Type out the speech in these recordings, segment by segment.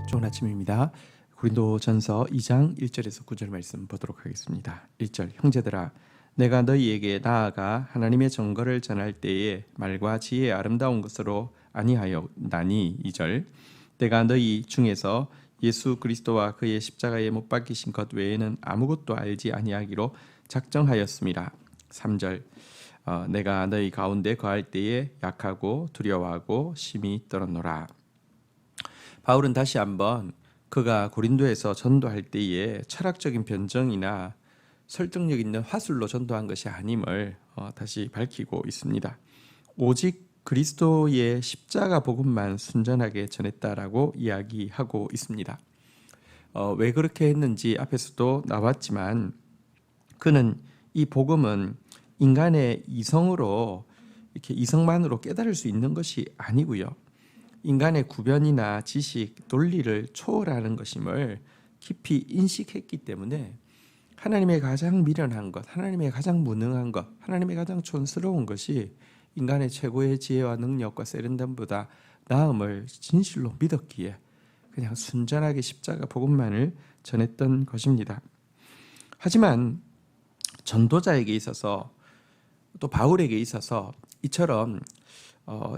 좋은 아침입니다. 고린도전서 2장 1절에서 9절 말씀 보도록 하겠습니다. 1절 형제들아 내가 너희에게 나아가 하나님의 정거를 전할 때에 말과 지혜의 아름다운 것으로 아니하였나니 2절 내가 너희 중에서 예수 그리스도와 그의 십자가에 못 박히신 것 외에는 아무것도 알지 아니하기로 작정하였음이라. 3절 내가 너희 가운데 거할 때에 약하고 두려워하고 심히 떨었노라. 바울은 다시 한번 그가 고린도에서 전도할 때에 철학적인 변정이나 설득력 있는 화술로 전도한 것이 아님을 다시 밝히고 있습니다. 오직 그리스도의 십자가 복음만 순전하게 전했다라고 이야기하고 있습니다. 왜 그렇게 했는지 앞에서도 나왔지만 그는 이 복음은 인간의 이성으로 이렇게 이성만으로 깨달을 수 있는 것이 아니고요. 인간의 구변이나 지식, 논리를 초월하는 것임을 깊이 인식했기 때문에 하나님의 가장 미련한 것, 하나님의 가장 무능한 것, 하나님의 가장 촌스러운 것이 인간의 최고의 지혜와 능력과 세련됨보다 나음을 진실로 믿었기에 그냥 순전하게 십자가 복음만을 전했던 것입니다. 하지만 전도자에게 있어서 또 바울에게 있어서 이처럼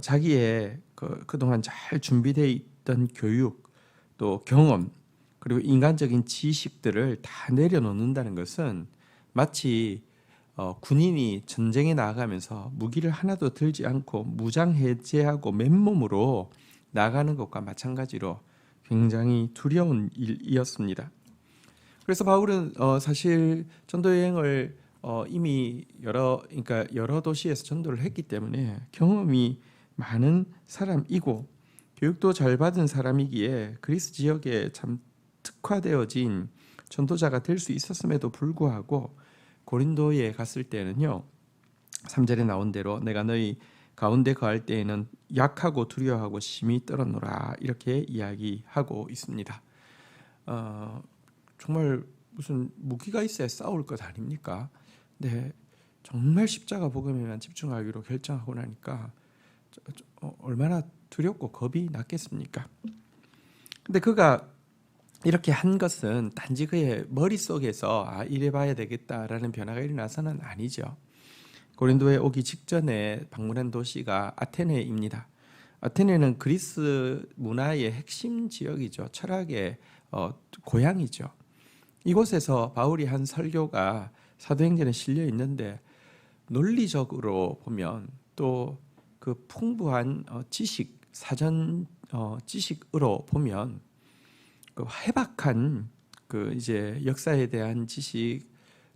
자기의 그동안 잘 준비되어 있던 교육 또 경험 그리고 인간적인 지식들을 다 내려놓는다는 것은 마치 군인이 전쟁에 나아가면서 무기를 하나도 들지 않고 무장해제하고 맨몸으로 나가는 것과 마찬가지로 굉장히 두려운 일이었습니다. 그래서 바울은 사실 전도 여행을 이미 여러 도시에서 전도를 했기 때문에 경험이 많은 사람이고 교육도 잘 받은 사람이기에 그리스 지역에 참 특화되어진 전도자가 될 수 있었음에도 불구하고 고린도에 갔을 때는요 3절에 나온 대로 내가 너희 가운데 거할 때에는 약하고 두려워하고 심히 떨었노라 이렇게 이야기하고 있습니다. 정말 무슨 무기가 있어야 싸울 것 아닙니까? 네, 정말 십자가 복음에만 집중하기로 결정하고 나니까 얼마나 두렵고 겁이 났겠습니까? 근데 그가 이렇게 한 것은 단지 그의 머릿속에서 이래봐야 되겠다라는 변화가 일어나서는 아니죠. 고린도에 오기 직전에 방문한 도시가 아테네입니다. 아테네는 그리스 문화의 핵심 지역이죠. 철학의 고향이죠. 이곳에서 바울이 한 설교가 사도행전에 실려 있는데 논리적으로 보면 또 그 풍부한 지식, 사전 지식으로 보면 그 해박한 그 이제 역사에 대한 지식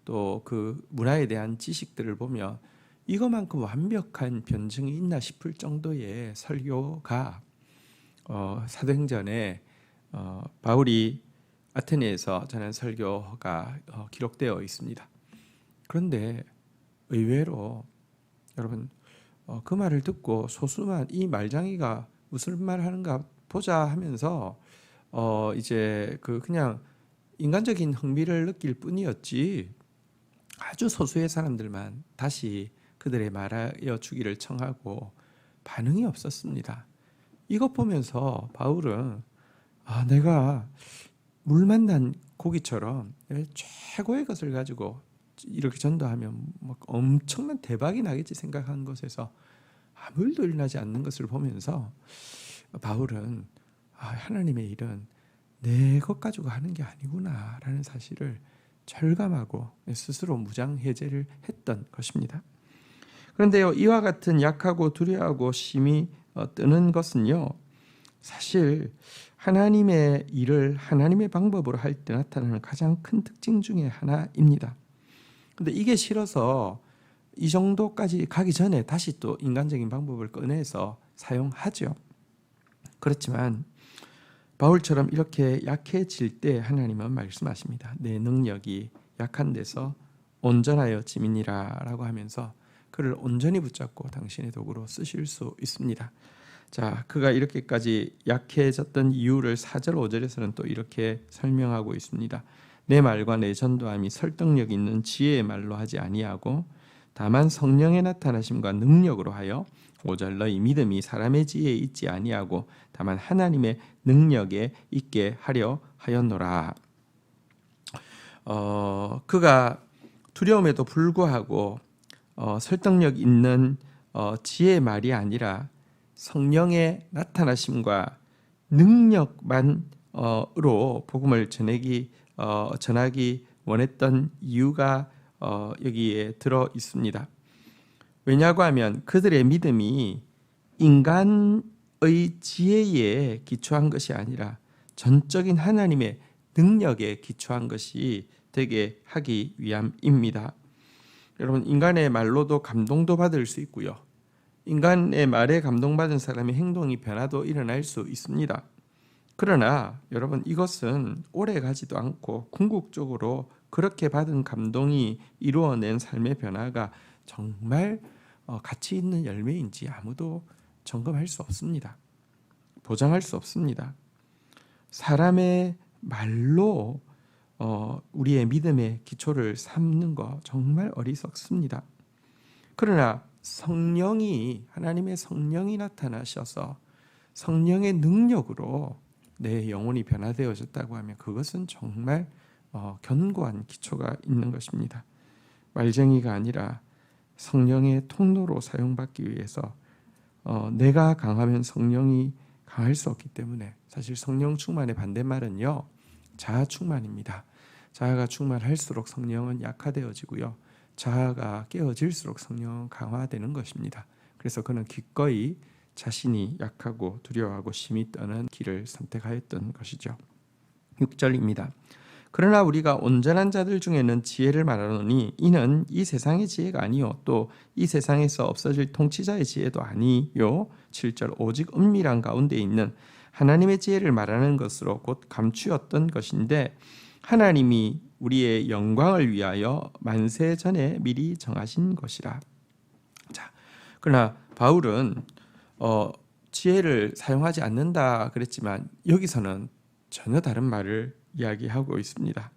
또 그 문화에 대한 지식들을 보면 이거만큼 완벽한 변증이 있나 싶을 정도의 설교가 사도행전에 바울이 아테네에서 전한 설교가 기록되어 있습니다. 그런데 의외로 여러분 그 말을 듣고 소수만 이 말장이가 무슨 말 하는가 보자 하면서 이제 그냥 인간적인 흥미를 느낄 뿐이었지 아주 소수의 사람들만 다시 그들의 말하여 주기를 청하고 반응이 없었습니다. 이것 보면서 바울은 내가 물 만난 고기처럼 최고의 것을 가지고 이렇게 전도하면 엄청난 대박이 나겠지 생각한 것에서 아무 일도 일어나지 않는 것을 보면서 바울은 하나님의 일은 내 것 가지고 하는 게 아니구나 라는 사실을 절감하고 스스로 무장해제를 했던 것입니다. 그런데요 이와 같은 약하고 두려워하고 심히 뜨는 것은요 사실 하나님의 일을 하나님의 방법으로 할 때 나타나는 가장 큰 특징 중에 하나입니다. 근데 이게 싫어서 이 정도까지 가기 전에 다시 또 인간적인 방법을 꺼내서 사용하죠. 그렇지만 바울처럼 이렇게 약해질 때 하나님은 말씀하십니다. 내 능력이 약한 데서 온전하여 짐이니라 라고 하면서 그를 온전히 붙잡고 당신의 도구로 쓰실 수 있습니다. 자, 그가 이렇게까지 약해졌던 이유를 4절 5절에서는 또 이렇게 설명하고 있습니다. 내 말과 내 전도함이 설득력 있는 지혜의 말로 하지 아니하고 다만 성령의 나타나심과 능력으로 하여 5절 너희 믿음이 사람의 지혜에 있지 아니하고 다만 하나님의 능력에 있게 하려 하였노라. 그가 두려움에도 불구하고 설득력 있는 지혜의 말이 아니라 성령의 나타나심과 능력만으로 복음을 전하기 원했던 이유가 여기에 들어 있습니다. 왜냐고 하면 그들의 믿음이 인간의 지혜에 기초한 것이 아니라 전적인 하나님의 능력에 기초한 것이 되게 하기 위함입니다. 여러분, 인간의 말로도 감동도 받을 수 있고요. 인간의 말에 감동받은 사람의 행동이 변화도 일어날 수 있습니다. 그러나 여러분, 이것은 오래 가지도 않고 궁극적으로 그렇게 받은 감동이 이루어낸 삶의 변화가 정말 가치 있는 열매인지 아무도 점검할 수 없습니다. 보장할 수 없습니다. 사람의 말로 우리의 믿음의 기초를 삼는 거 정말 어리석습니다. 그러나 하나님의 성령이 나타나셔서 성령의 능력으로 내 영혼이 변화되어졌다고 하면 그것은 정말 견고한 기초가 있는 것입니다. 말쟁이가 아니라 성령의 통로로 사용받기 위해서 내가 강하면 성령이 강할 수 없기 때문에 사실 성령 충만의 반대말은요, 자아 충만입니다. 자아가 충만할수록 성령은 약화되어지고요, 자아가 깨어질수록 성령은 강화되는 것입니다. 그래서 그는 기꺼이 자신이 약하고 두려워하고 심히 떠는 길을 선택하였던 것이죠. 6절입니다. 그러나 우리가 온전한 자들 중에는 지혜를 말하노니 이는 이 세상의 지혜가 아니요 또 이 세상에서 없어질 통치자의 지혜도 아니요. 7절 오직 은밀한 가운데 있는 하나님의 지혜를 말하는 것으로 곧 감추었던 것인데 하나님이 우리의 영광을 위하여 만세 전에 미리 정하신 것이라. 자, 그러나 바울은 지혜를 사용하지 않는다 그랬지만 여기서는 전혀 다른 말을 이야기하고 있습니다.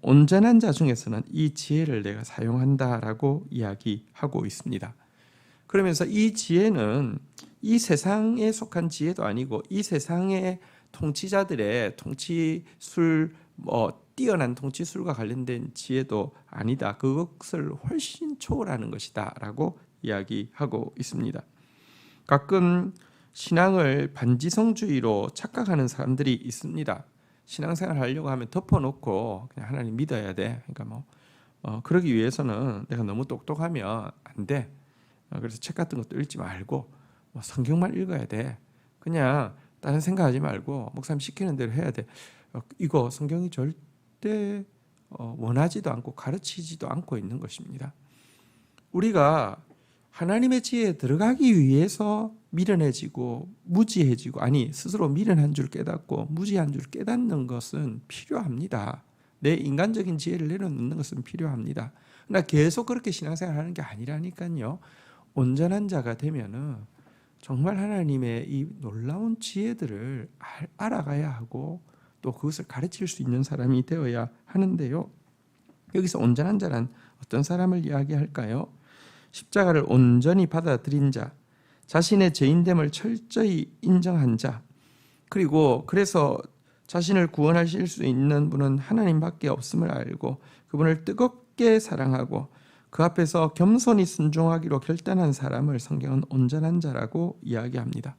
온전한 자 중에서는 이 지혜를 내가 사용한다라고 이야기하고 있습니다. 그러면서 이 지혜는 이 세상에 속한 지혜도 아니고 이 세상의 통치자들의 통치술 뛰어난 통치술과 관련된 지혜도 아니다. 그것을 훨씬 초월하는 것이다 라고 이야기하고 있습니다. 가끔 신앙을 반지성주의로 착각하는 사람들이 있습니다. 신앙생활 하려고 하면 덮어놓고 그냥 하나님 믿어야 돼. 그러니까 그러기 위해서는 내가 너무 똑똑하면 안 돼. 그래서 책 같은 것도 읽지 말고 성경만 읽어야 돼. 그냥 다른 생각하지 말고 목사님 시키는 대로 해야 돼. 이거 성경이 절대 원하지도 않고 가르치지도 않고 있는 것입니다. 우리가 하나님의 지혜에 들어가기 위해서 미련해지고 무지해지고 스스로 미련한 줄 깨닫고 무지한 줄 깨닫는 것은 필요합니다. 내 인간적인 지혜를 내려놓는 것은 필요합니다. 그러나 계속 그렇게 신앙생활하는 게 아니라니까요. 온전한 자가 되면은 정말 하나님의 이 놀라운 지혜들을 알아가야 하고 또 그것을 가르칠 수 있는 사람이 되어야 하는데요. 여기서 온전한 자란 어떤 사람을 이야기할까요? 십자가를 온전히 받아들인 자, 자신의 죄인됨을 철저히 인정한 자, 그리고 그래서 자신을 구원하실 수 있는 분은 하나님밖에 없음을 알고 그분을 뜨겁게 사랑하고 그 앞에서 겸손히 순종하기로 결단한 사람을 성경은 온전한 자라고 이야기합니다.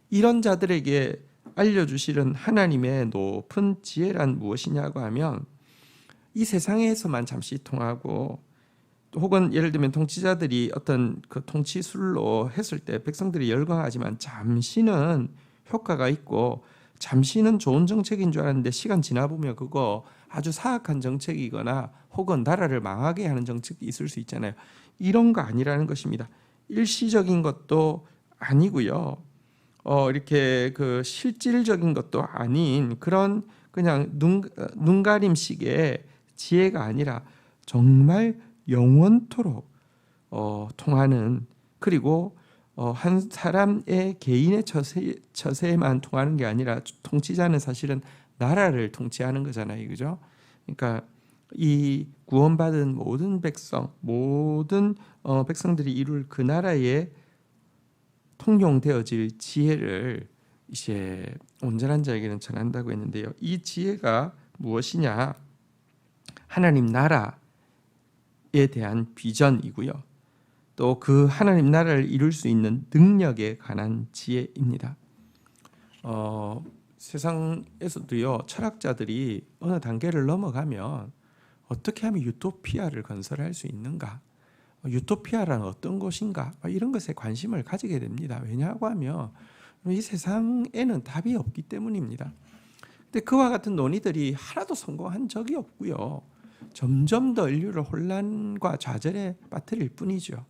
이런 자들에게 알려주시는 하나님의 높은 지혜란 무엇이냐고 하면 이 세상에서만 잠시 통하고 혹은 예를 들면 통치자들이 어떤 그 통치술로 했을 때 백성들이 열광하지만 잠시는 효과가 있고 잠시는 좋은 정책인 줄 알았는데 시간 지나 보면 그거 아주 사악한 정책이거나 혹은 나라를 망하게 하는 정책이 있을 수 있잖아요. 이런 거 아니라는 것입니다. 일시적인 것도 아니고요. 이렇게 그 실질적인 것도 아닌 그런 그냥 눈가림식의 지혜가 아니라 정말 영원토록 통하는, 그리고 한 사람의 개인의 처세에만 통하는 게 아니라 통치자는 사실은 나라를 통치하는 거잖아요, 그죠? 그러니까 이 구원받은 모든 백성, 모든 백성들이 이룰 그 나라에 통용되어질 지혜를 이제 온전한 자에게는 전한다고 했는데요. 이 지혜가 무엇이냐? 하나님 나라에 대한 비전이고요. 또 그 하나님 나라를 이룰 수 있는 능력에 관한 지혜입니다. 세상에서도요, 철학자들이 어느 단계를 넘어가면 어떻게 하면 유토피아를 건설할 수 있는가? 유토피아란 어떤 것인가? 이런 것에 관심을 가지게 됩니다. 왜냐하고 하면 이 세상에는 답이 없기 때문입니다. 근데 그와 같은 논의들이 하나도 성공한 적이 없고요. 점점 더 인류를 혼란과 좌절에 빠뜨릴 뿐이죠.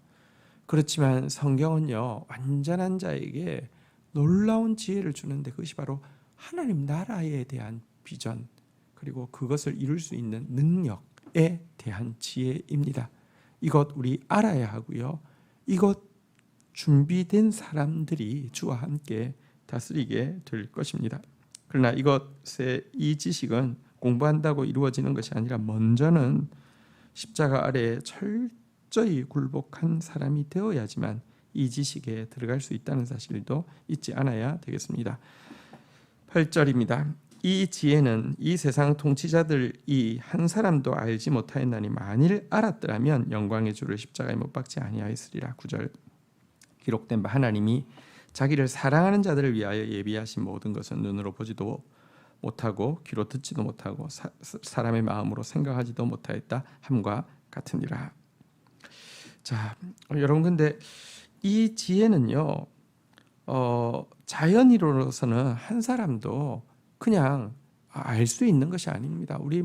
그렇지만 성경은요, 완전한 자에게 놀라운 지혜를 주는데 그것이 바로 하나님 나라에 대한 비전, 그리고 그것을 이룰 수 있는 능력에 대한 지혜입니다. 이것 우리 알아야 하고요. 이것 준비된 사람들이 주와 함께 다스리게 될 것입니다. 그러나 이 지식은 공부한다고 이루어지는 것이 아니라 먼저는 십자가 아래에 철저히 굴복한 사람이 되어야지만 이 지식에 들어갈 수 있다는 사실도 잊지 않아야 되겠습니다. 8절입니다. 이 지혜는 이 세상 통치자들이 한 사람도 알지 못하였나니 만일 알았더라면 영광의 주를 십자가에 못 박지 아니하였으리라. 9절 기록된 바 하나님이 자기를 사랑하는 자들을 위하여 예비하신 모든 것은 눈으로 보지도 못하고 귀로 듣지도 못하고 사람의 마음으로 생각하지도 못하였다 함과 같으니라. 자, 여러분, 근데 이 지혜는요, 자연이로서는 한 사람도 그냥 알 수 있는 것이 아닙니다. 우리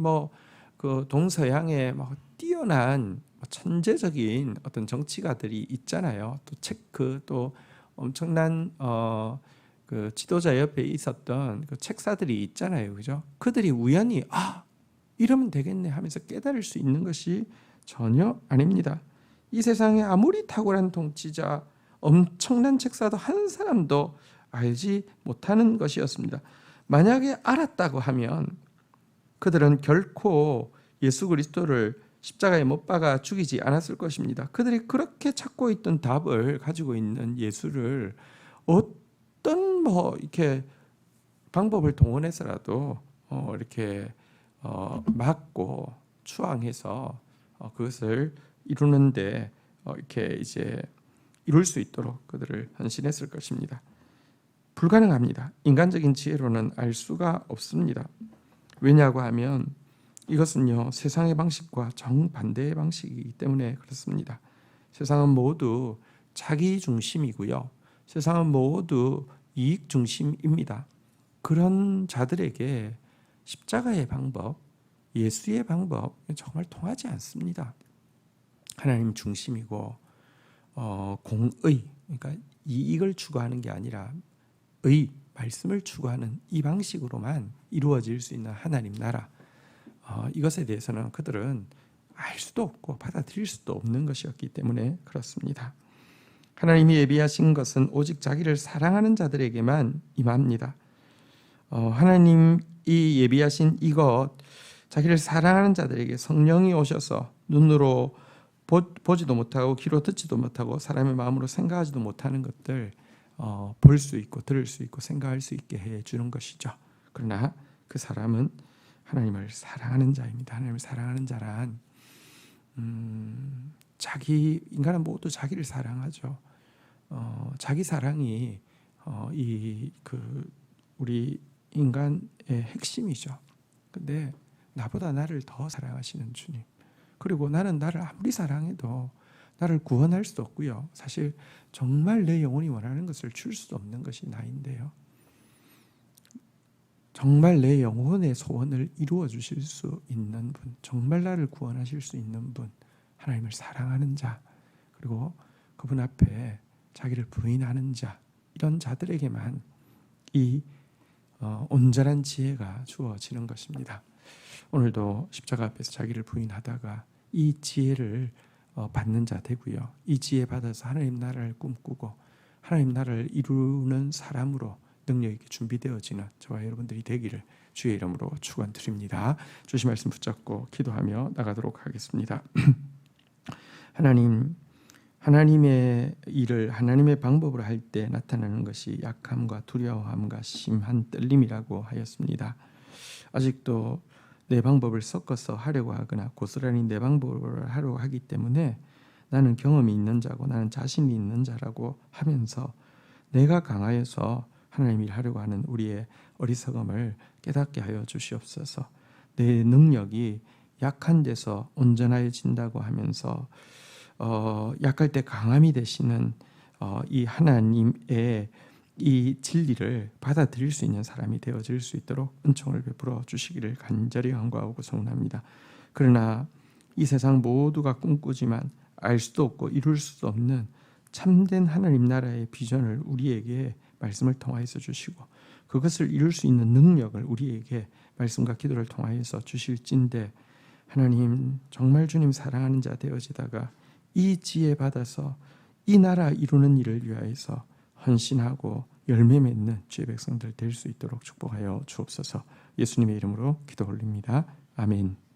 그 동서양의 뛰어난 천재적인 어떤 정치가들이 있잖아요. 또 체크, 또 엄청난 그 지도자 옆에 있었던 그 책사들이 있잖아요, 그죠? 그들이 우연히 이러면 되겠네 하면서 깨달을 수 있는 것이 전혀 아닙니다. 이 세상에 아무리 탁월한 통치자, 엄청난 책사도 한 사람도 알지 못하는 것이었습니다. 만약에 알았다고 하면 그들은 결코 예수 그리스도를 십자가에 못 박아 죽이지 않았을 것입니다. 그들이 그렇게 찾고 있던 답을 가지고 있는 예수를 어떤 이렇게 방법을 동원해서라도 이렇게 막고 추앙해서 그것을 이루는데 이렇게 이제 이룰 수 있도록 그들을 헌신했을 것입니다. 불가능합니다. 인간적인 지혜로는 알 수가 없습니다. 왜냐고 하면 이것은요, 세상의 방식과 정반대의 방식이기 때문에 그렇습니다. 세상은 모두 자기 중심이고요. 세상은 모두 이익 중심입니다. 그런 자들에게 십자가의 방법, 예수의 방법 정말 통하지 않습니다. 하나님 중심이고 공의, 그러니까 이익을 추구하는 게 아니라 말씀을 추구하는 이 방식으로만 이루어질 수 있는 하나님 나라, 이것에 대해서는 그들은 알 수도 없고 받아들일 수도 없는 것이었기 때문에 그렇습니다. 하나님이 예비하신 것은 오직 자기를 사랑하는 자들에게만 임합니다. 하나님이 예비하신 이것, 자기를 사랑하는 자들에게 성령이 오셔서 눈으로 보지도 못하고 귀로 듣지도 못하고 사람의 마음으로 생각하지도 못하는 것들 볼 수 있고 들을 수 있고 생각할 수 있게 해주는 것이죠. 그러나 그 사람은 하나님을 사랑하는 자입니다. 하나님을 사랑하는 자란 인간은 모두 자기를 사랑하죠. 자기 사랑이 우리 인간의 핵심이죠. 근데 나보다 나를 더 사랑하시는 주님, 그리고 나는 나를 아무리 사랑해도 나를 구원할 수도 없고요. 사실 정말 내 영혼이 원하는 것을 줄 수도 없는 것이 나인데요. 정말 내 영혼의 소원을 이루어 주실 수 있는 분, 정말 나를 구원하실 수 있는 분, 하나님을 사랑하는 자, 그리고 그분 앞에 자기를 부인하는 자, 이런 자들에게만 이 온전한 지혜가 주어지는 것입니다. 오늘도 십자가 앞에서 자기를 부인하다가 이 지혜를 받는 자 되고요. 이 지혜 받아서 하나님 나라를 꿈꾸고 하나님 나라를 이루는 사람으로 능력이 준비되어지는 저와 여러분들이 되기를 주의 이름으로 축원드립니다. 주신 말씀 붙잡고 기도하며 나가도록 하겠습니다. 하나님의 일을 하나님의 방법으로 할 때 나타나는 것이 약함과 두려움과 심한 떨림이라고 하였습니다. 아직도 내 방법을 섞어서 하려고 하거나 고스란히 내 방법을 하려고 하기 때문에 나는 경험이 있는 자고 나는 자신이 있는 자라고 하면서 내가 강하여서 하나님 일 하려고 하는 우리의 어리석음을 깨닫게 하여 주시옵소서. 내 능력이 약한 데서 온전해진다고 하면서 약할 때 강함이 되시는 이 하나님의 이 진리를 받아들일 수 있는 사람이 되어질 수 있도록 은총을 베풀어 주시기를 간절히 간구하고 소원합니다. 그러나 이 세상 모두가 꿈꾸지만 알 수도 없고 이룰 수도 없는 참된 하나님 나라의 비전을 우리에게 말씀을 통하여서 주시고 그것을 이룰 수 있는 능력을 우리에게 말씀과 기도를 통하여서 주실진데 하나님 정말 주님 사랑하는 자 되어지다가 이 지혜 받아서 이 나라 이루는 일을 위하여서 헌신하고 열매 맺는 주의 백성들 될 수 있도록 축복하여 주옵소서. 예수님의 이름으로 기도 올립니다. 아멘.